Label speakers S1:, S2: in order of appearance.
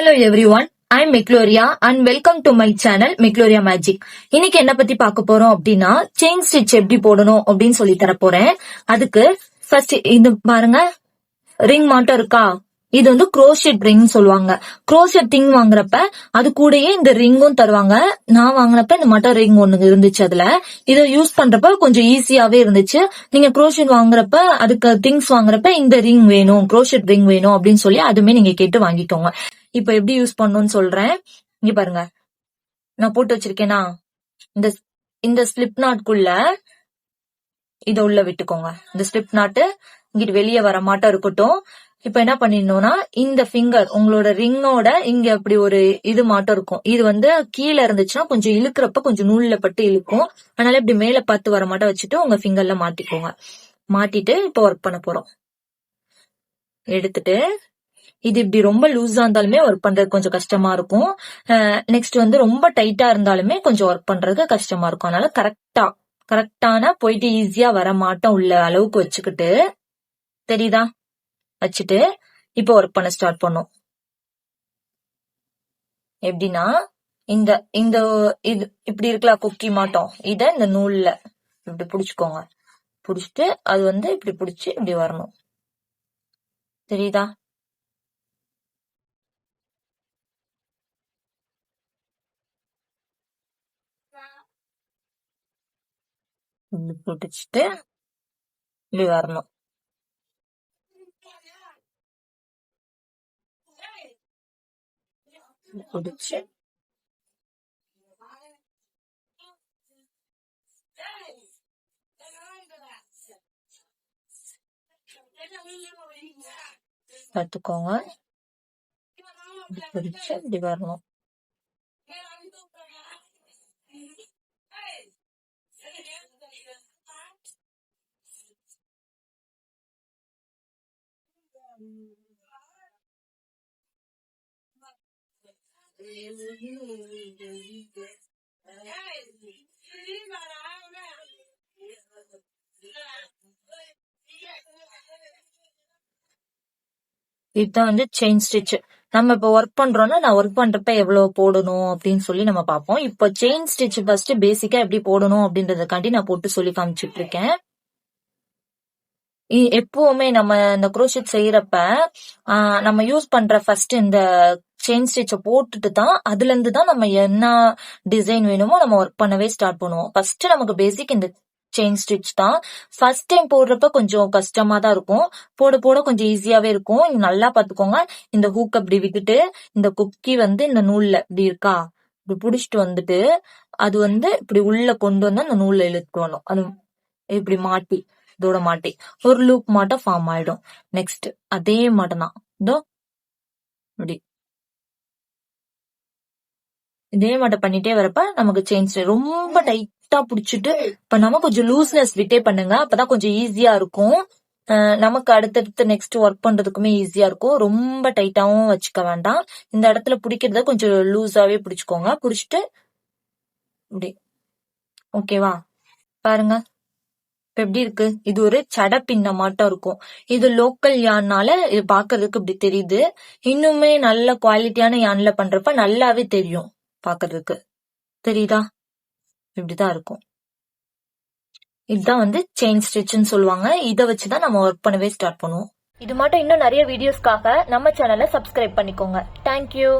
S1: Hello everyone, I'm Micloria and welcome to my channel Micloria Magic. இன்னைக்கு என்ன பத்தி பார்க்க போறோம் அப்படின்னா செயின் ஸ்டிச் எப்படி போடணும் அப்படின்னு சொல்லி தர போறேன். அதுக்கு ஃபர்ஸ்ட் இது பாருங்க, ரிங் மாட்டம் இருக்கா? இது வந்து க்ரோஷெட் ரிங் சொல்லுவாங்க. க்ரோஷெட் ரிங் வாங்குறப்ப அது கூடயே இந்த ரிங்கும் தருவாங்க. நான் வாங்கினப்ப இந்த மட்டும் ரிங் ஒண்ணு இருந்துச்சு. அதுல இதை யூஸ் பண்றப்ப கொஞ்சம் ஈஸியாவே இருந்துச்சு. நீங்க க்ரோஷெட் வாங்குறப்ப அதுக்கு திங்ஸ் வாங்குறப்ப இந்த ரிங் வேணும், க்ரோஷெட் ரிங் வேணும் அப்படின்னு சொல்லி அதுமே நீங்க கேட்டு வாங்கிக்கோங்க. இப்ப எப்படி யூஸ் பண்ணணும்னு சொல்றேன். இங்க பாருங்க, நான் போட்டு வச்சிருக்கேனா, இந்த இந்த ஸ்லிப் நாட்குள்ள இத உள்ள விட்டுக்கோங்க. இந்த ஸ்லிப் நாட்டு இங்கிட்டு வெளியே வர மாட்டம் இருக்கட்டும். இப்ப என்ன பண்ணிடணும்னா, இந்த ஃபிங்கர் உங்களோட ரிங்கோட இங்க அப்படி ஒரு இது மாட்டம் இருக்கும். இது வந்து கீழே இருந்துச்சுன்னா கொஞ்சம் இழுக்கிறப்ப கொஞ்சம் நூல்ல பட்டு இழுக்கும். அதனால இப்படி மேல பார்த்து வர மாட்டம் வச்சுட்டு உங்க ஃபிங்கர்ல மாட்டிக்கோங்க. மாட்டிட்டு இப்ப ஒர்க் பண்ண போறோம். எடுத்துட்டு இது இப்படி ரொம்ப லூஸா இருந்தாலுமே ஒர்க் பண்றது கொஞ்சம் கஷ்டமா இருக்கும். நெக்ஸ்ட் வந்து ரொம்ப டைட்டா இருந்தாலுமே கொஞ்சம் ஒர்க் பண்றது கஷ்டமா இருக்கும். அதனால கரெக்டான போயிட்டு ஈஸியா வர மாட்டம் உள்ள அளவுக்கு வச்சுக்கிட்டு, தெரியுதா, வச்சுட்டு இப்ப ஒர்க் பண்ண ஸ்டார்ட் பண்ணும். எப்படின்னா, இந்த இந்த இது இப்படி இருக்கலாம் கொக்கி மாட்டம், இத இந்த நூல்ல இப்படி புடிச்சுக்கோங்க. புடிச்சிட்டு அது வந்து இப்படி புடிச்சு இப்படி வரணும். தெரியுதா? இப்படி புடிச்சிட்டு இப்படி வரணும். புடிச்சு பார்த்துக்கோங்க. பிடிச்சு இப்படி வரணும். இதுதான் வந்து செயின் ஸ்டிச். நம்ம இப்ப ஒர்க் பண்றோம்னா, நான் ஒர்க் பண்றப்ப எவ்வளவு போடணும் அப்படின்னு சொல்லி நம்ம பார்ப்போம். இப்ப செயின் ஸ்டிச் ஃபர்ஸ்ட் பேசிக்கா எப்படி போடணும் அப்படின்றதுக்காண்டி நான் போட்டு சொல்லி காமிச்சிட்டு இருக்கேன். எப்பவுமே நம்ம இந்த குரோஷெட் செய்யறப்ப நம்ம யூஸ் பண்ற ஃபர்ஸ்ட் இந்த செயின் ஸ்டிச்ச போட்டுட்டு தான் அதுல இருந்து தான் நம்ம என்ன டிசைன் வேணுமோ நம்ம ஒர்க் பண்ணவே ஸ்டார்ட் பண்ணுவோம். ஃபர்ஸ்ட் நமக்கு பேசிக் இந்த செயின் ஸ்டிச் தான். ஃபர்ஸ்ட் டைம் போடுறப்ப கொஞ்சம் கஷ்டமா தான் இருக்கும். போட போட கொஞ்சம் ஈஸியாவே இருக்கும். நல்லா பாத்துக்கோங்க. இந்த ஹூக் அப்படி விட்டுட்டு இந்த குக்கி வந்து இந்த நூல்ல இப்படி இருக்கா, இப்படி புடிச்சிட்டு வந்துட்டு அது வந்து இப்படி உள்ள கொண்டு வந்து அந்த நூல்ல இழுத்து வரணும். அது இப்படி மாட்டி இதோட மாட்டி ஒரு லூப் மாட்டம் ஃபார்ம் ஆயிடும். நெக்ஸ்ட் அதே மாட்டம் தான், இதோ இப்படி இதே மாட்டம் பண்ணிட்டே வரப்ப நமக்கு செயின் ரொம்ப டைட்டா புடிச்சிட்டு பண்ணாம கொஞ்சம் லூஸ்னஸ் விட்டே பண்ணுங்க. அப்பதான் கொஞ்சம் ஈஸியா இருக்கும். நமக்கு அடுத்தடுத்து நெக்ஸ்ட் ஒர்க் பண்றதுக்குமே ஈஸியா இருக்கும். ரொம்ப டைட்டாவும் வச்சுக்க வேண்டாம். இந்த இடத்துல பிடிக்கிறத கொஞ்சம் லூஸாவே பிடிச்சுக்கோங்க. பிடிச்சிட்டு இப்படி ஓகேவா? பாருங்க இப்ப எப்படி இருக்கு. இது ஒரு சட பின்ன மாட்டம் இருக்கும். இது லோக்கல் யான்னால இது பாக்குறதுக்கு இப்படி தெரியுது. இன்னுமே நல்ல குவாலிட்டியான யான்ல பண்றப்ப நல்லாவே தெரியும் பாக்குறதுக்கு. தெரியுதா? இப்படிதான் இருக்கும். இதுதான் வந்து செயின் ஸ்டிச்னு சொல்லுவாங்க. இதை வச்சுதான் நம்ம ஒர்க் பண்ணவே ஸ்டார்ட் பண்ணுவோம். இது மட்டும் இன்னும் நிறைய வீடியோஸ்க்காக நம்ம சேனலை சப்ஸ்கிரைப் பண்ணிக்கோங்க. தேங்க்யூ.